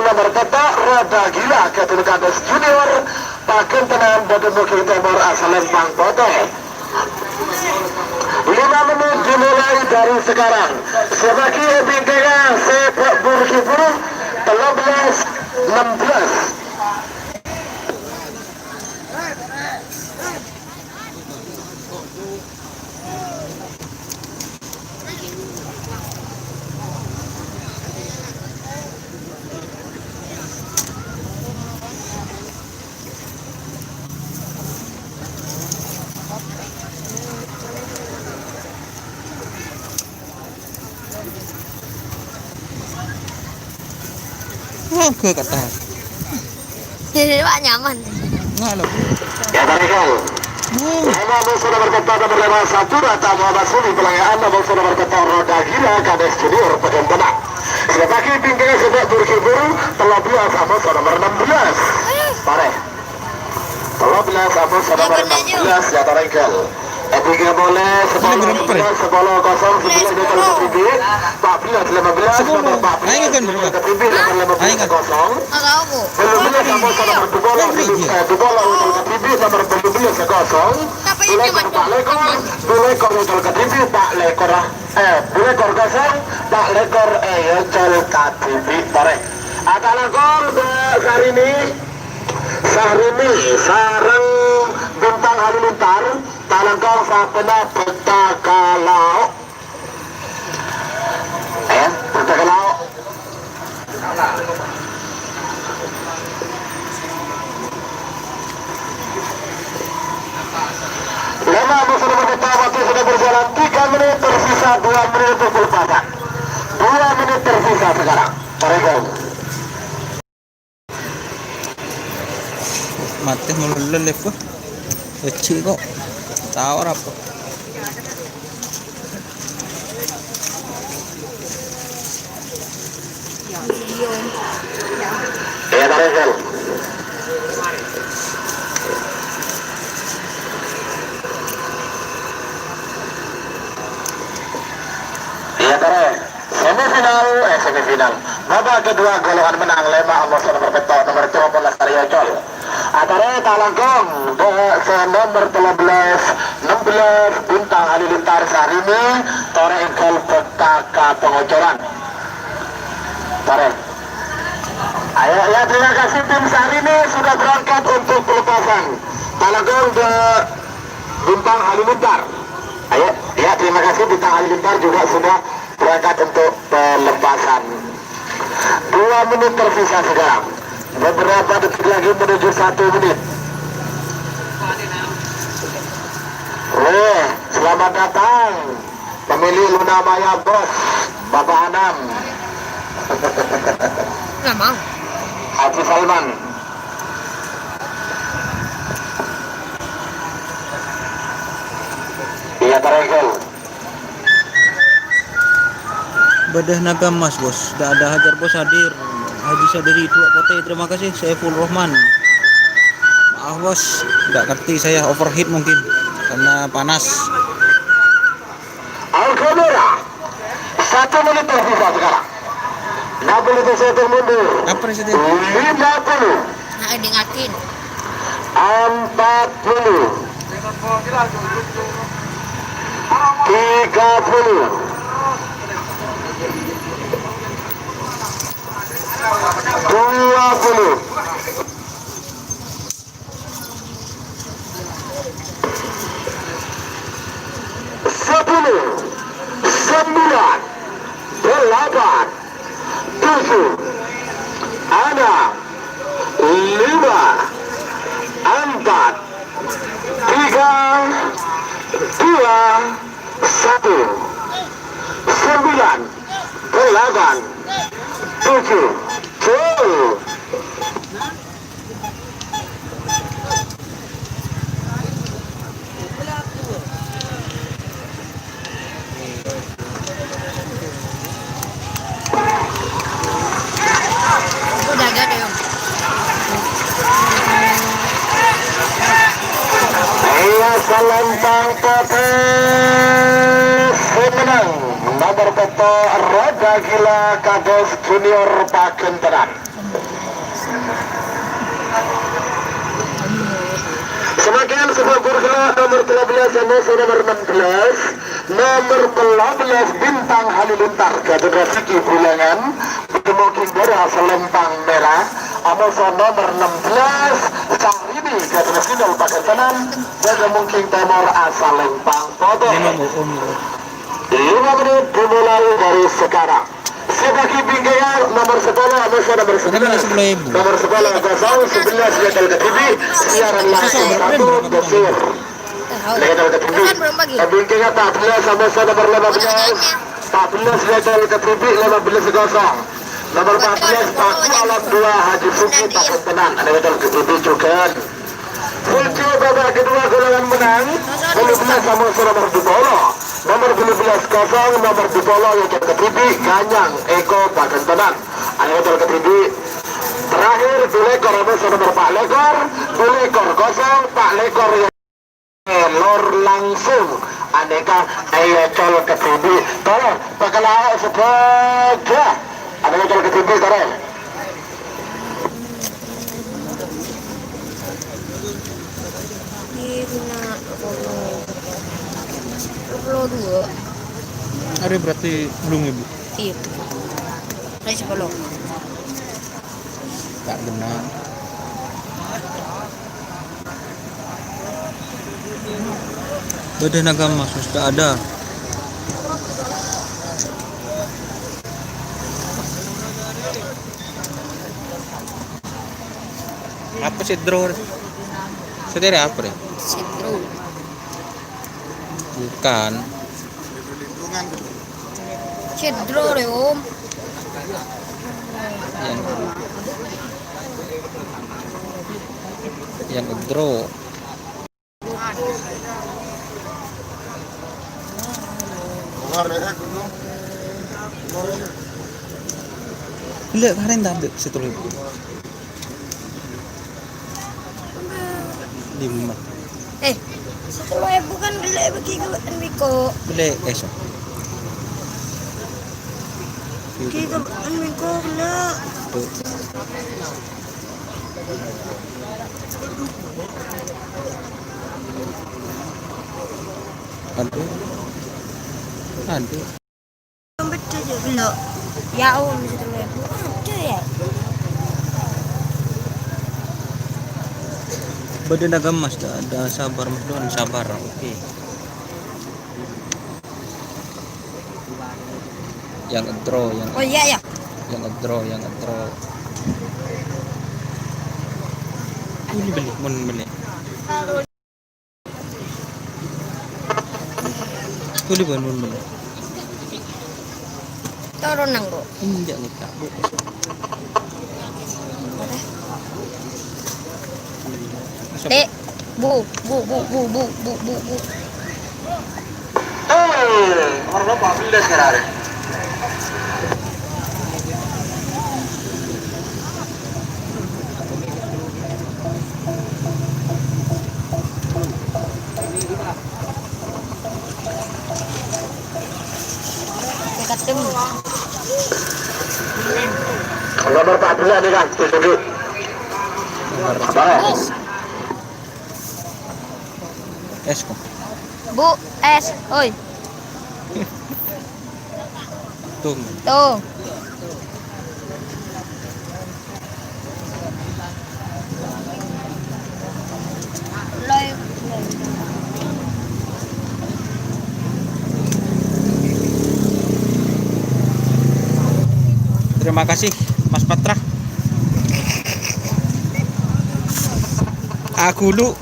nomor kata roda gila Ketul Kades Junior Paken Tenan Badan Bukit Timur asal Lempang Pote. 5 menit dimulai dari sekarang. Sebagai bingkainya sepak Burki Burung 13-16. Oke kata. Jadi Pak nyaman. Nggak loh. Ya berikan. Nama musuh nomor kata nomor 51 Rata Muhammad Suli pelanggan nama musuh nomor kata roda gila Kades Junior Paken Tenan. Sebagai bingkainya sepak Burki Burung 13 sama nomor 16. Pare. 13 sama nomor 16 ya berikan. Tiga boleh sebelum kosong sebelum dia kalau TV 14 15 nomor 14 TV nomor 15 kosong belum sama nomor 2 bola untuk TV nomor 15 kosong boleh lekor untuk TV Pak lekor boleh lekor kosong Pak lekor untuk TV pare ada lekor Sahrini sarang bintang halilintar talangkau sapena petakalau petakalau lama musuh nomor waktu sudah berjalan 3 menit tersisa 2 menit untuk pelepasan 2 menit tersisa sekarang mereka mati mulai lepas kecil kok tawar apa ya Tarekel ya Tare semifinal babak kedua golongan menang lema Amos nomor beto nomor 12 Arya Col Atare Talangkong nomor 16 bintang halilintar Sahrini Tore Engkol Petaka Pengocoran Tore ayo ya terima kasih tim Sahrini sudah berangkat untuk pelepasan Talangkong bintang halilintar ayo ya terima kasih bintang halilintar juga sudah berangkat untuk pelepasan 2 menit tersisa sekarang beberapa detik lagi menuju 1 menit. Selamat datang pemilih Luna Maya Bos Bapak Anam Nggak mau. Haji Salman. Iya Tarekel. Bedah naga emas bos, sudah ada Hajar Bos hadir, Haji Sadiri Tua Pote, terima kasih. Saiful Rahman, maaf bos, nggak ngerti saya overheat mungkin karena panas. Al-Qadira 1 menit tersisa sekarang. Nggak boleh tersetur mundur. Apa presiden? 50 Nah, dengatin. 40 30 20 Udah gak ada yang. Selempang Pote menang nomor foto roda gila Kades Junior Paken Tenan. Semakin sebuah bergerak nomor 13 emosi nomor 16 nomor 14 Bintang Halilintar Garuda Siki Bulangan bertemu Kinggara Selempang Merah emosi nomor 16 Sahrini Garuda Sinol Pakaisanan bertemu King Timur asal Lempang Foto 5 menit dimulai dari sekarang. Sebagi Bingkaya nomor 10 emosi nomor 11 nomor 10 kosong 11 legal ke TV siaran langsung 1 Desir legal ke TV Bingkaya 14 emosi nomor 15 14 legal ke TV 15 kosong nomor 14 Paku Alam 2 Haji Suki Takut Tenang legal ke TV juga Kunci babak kedua golongan menang 15 emosi nomor 12 nomor 12 kosong nomor di polo yang ke TV Ganyang Eko Bagantenan Ayatul ke TV terakhir Dulekor nomor 4 lekor Dulekor kosong Pak Lekor yang lor langsung aneka Ayatul ke TV tolong pakalau sebagai Ayatul ke TV tolong Sepuluh dua. Ada berarti belum ibu? Iya. Dari 10. Tak benar. Badan agama sudah ada. Apa sih draw? Saudara apa deh? Setro. Bukan. Cedro deh om. Yang draw. Lihat kemarin tadi situ lu. Di rumah. Sepuluh bukan gede bagi keluaran Miko. Beli esok. Bagi keluaran Miko gede. Tuh. Aduh. Aduh. Betul je gede. Ya om 10.000. Betul ya. Badan agama mas ada sabar mas doan sabar oke. Yang draw yang Oh iya ya. yang draw ini beli mun beli tuh ban mun beli Turun nang bro. injak nih kak bu Bu. orang apa bila sekarang Dekat temu. nomor 14 nih kan tujuh apa eskom Bu, es, oi. tuh Tuh. Live. terima kasih Mas Patra aku lu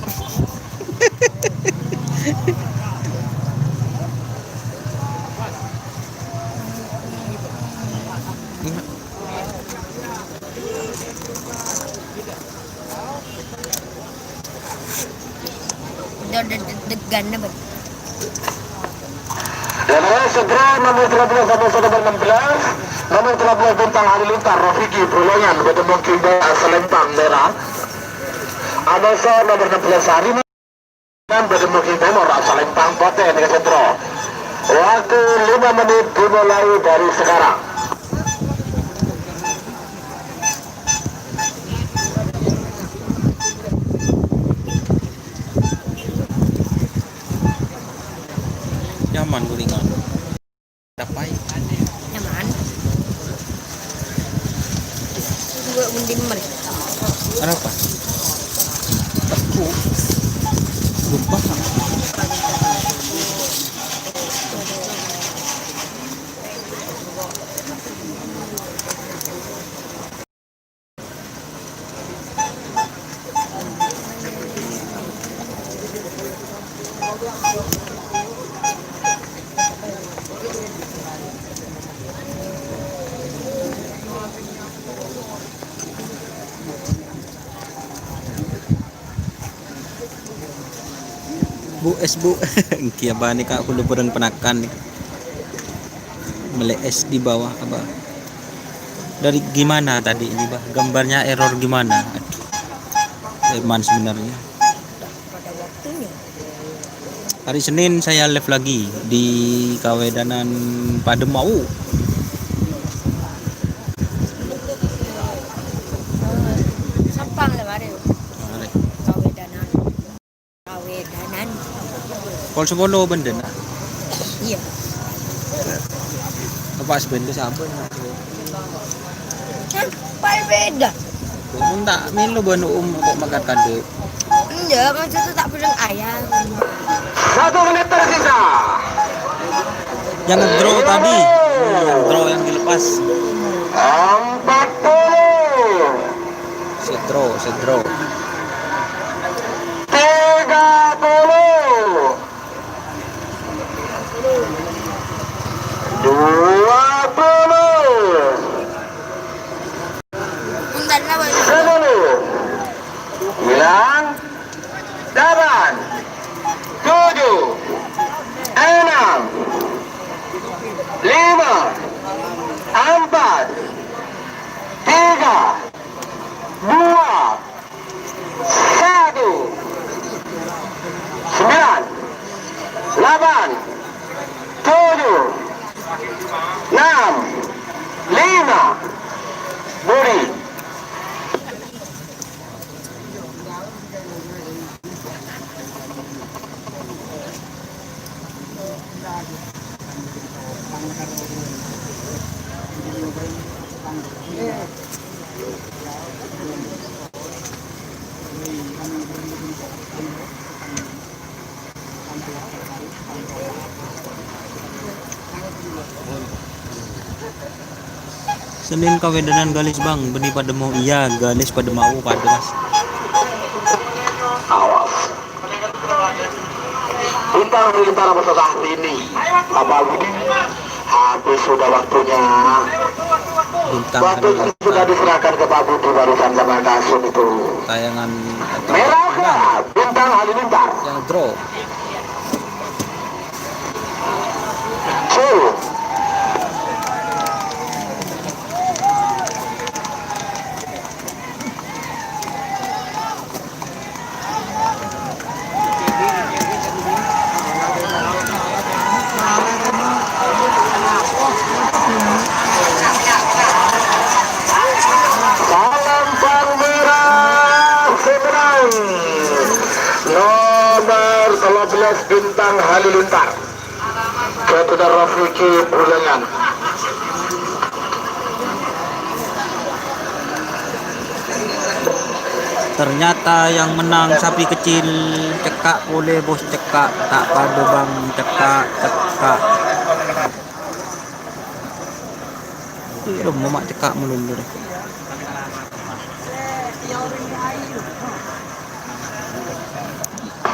Udah deg-degan banget. Dan segera nomor 13 sampai nomor 16 nomor 13 Bintang Halilintar Rafiki Bulongan bertemu Kinggara Selempang Merah Anoso nomor 16 Sahrini dan bertemu King Timur asal Lempang Pote dengan sentro. Waktu 5 menit dimulai dari sekarang. gulingan. Dapai. Nyaman. Gue mending mereka. Kenapa? Aku lupa. Bu es bu. Kia bani kak aku lupa dan penakan nih. Mele es di bawah apa? Dari gimana tadi ini bah? Gambarnya error gimana? Aduh. Eman sebenarnya. Pada waktunya. Hari Senin saya live lagi di Kawedanan Pademau. Sampang lah mari. Kawedanan. Kawedanan. Kalau sebolo benda nak. Iya. Apa sebenarnya sabun? Kan paling beda. Kamu tak milo banu kok makan kade. Enggak, maksudnya tak pedang ayam. 1 menit tersisa. Yang draw tadi, yang draw yang dilepas. 40. Sedro. 30. 20. Puntan lah bang. 10. 9. 8. 7. 6. 5. 4. 3. 2. 1. 9. 8. 7. 6. 5. Budi. Senin Kawedanan Galis bang, beni pada mau iya Galis pada mau pada mas. Awas. Bintang Halilintar bersama ini. Apa Budi? Habis sudah waktunya. Bintang Waktu sudah Halilintar diserahkan ke Pak Budi barusan sama Kasun itu. tayangan Merah kah? Bintang Halilintar. yang draw. Full. Salam Sang Merah Seberang. Nomor 13 Bintang Halilintar. Ketua Rafiki Bulangan. Ternyata yang menang sapi kecil. Cekak boleh bos, cekak tak pada bang, cekak. Itu mau mak cekak melulu deh.